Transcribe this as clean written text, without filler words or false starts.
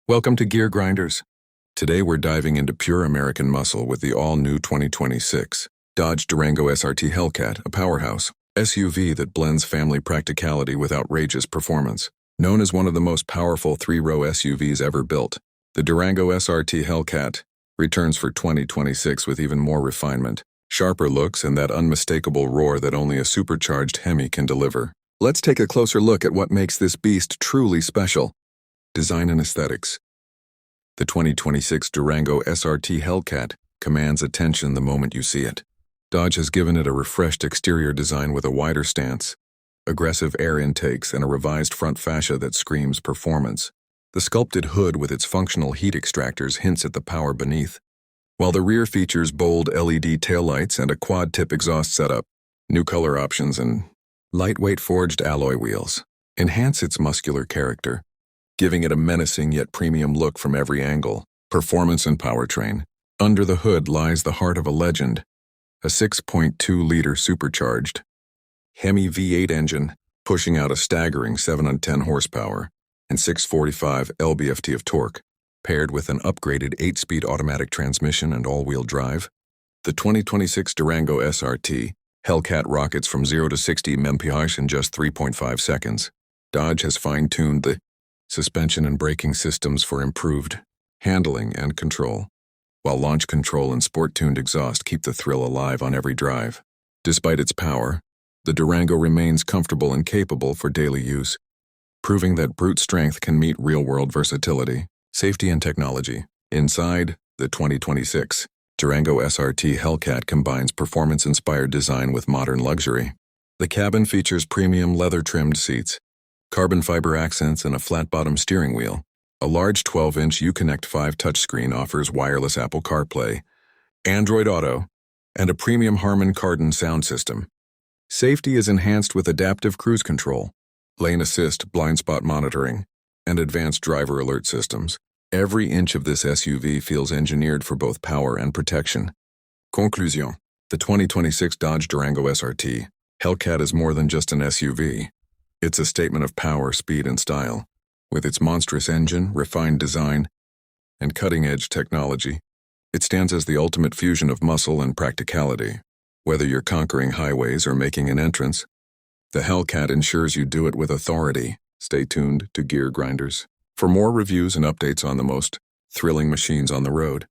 Welcome to Gear Grinders. Today we're diving into pure American muscle with the all-new 2026 Dodge Durango SRT Hellcat, a powerhouse SUV that blends family practicality with outrageous performance. Known as one of the most powerful three-row SUVs ever built, the Durango SRT Hellcat returns for 2026 with even more refinement, sharper looks, and that unmistakable roar that only a supercharged HEMI can deliver. Let's take a closer look at what makes this beast truly special. Design and aesthetics. The 2026 Durango SRT Hellcat commands attention the moment you see it. Dodge has given it a refreshed exterior design with a wider stance, aggressive air intakes, and a revised front fascia that screams performance. The sculpted hood with its functional heat extractors hints at the power beneath, while the rear features bold LED taillights and a quad-tip exhaust setup. New color options and lightweight forged alloy wheels enhance its muscular character, giving it a menacing yet premium look from every angle. Performance and powertrain. Under the hood lies the heart of a legend, a 6.2-liter supercharged HEMI V8 engine, pushing out a staggering 710 horsepower and 645 lb-ft of torque, paired with an upgraded 8-speed automatic transmission and all-wheel drive. The 2026 Durango SRT Hellcat rockets from 0 to 60 mph in just 3.5 seconds. Dodge has fine-tuned the suspension and braking systems for improved handling and control, while launch control and sport-tuned exhaust keep the thrill alive on every drive. Despite its power, the Durango remains comfortable and capable for daily use, proving that brute strength can meet real-world versatility. Safety and technology. Inside, the 2026 Durango SRT Hellcat combines performance-inspired design with modern luxury. The cabin features premium leather-trimmed seats, carbon fiber accents, and a flat-bottom steering wheel. A large 12-inch Uconnect 5 touchscreen offers wireless Apple CarPlay, Android Auto, and a premium Harman Kardon sound system. Safety is enhanced with adaptive cruise control, lane assist, blind spot monitoring, and advanced driver alert systems. Every inch of this SUV feels engineered for both power and protection. Conclusion. The 2026 Dodge Durango SRT Hellcat is more than just an SUV. It's a statement of power, speed, and style. With its monstrous engine, refined design, and cutting-edge technology, it stands as the ultimate fusion of muscle and practicality. Whether you're conquering highways or making an entrance, the Hellcat ensures you do it with authority. Stay tuned to Gear Grinders for more reviews and updates on the most thrilling machines on the road.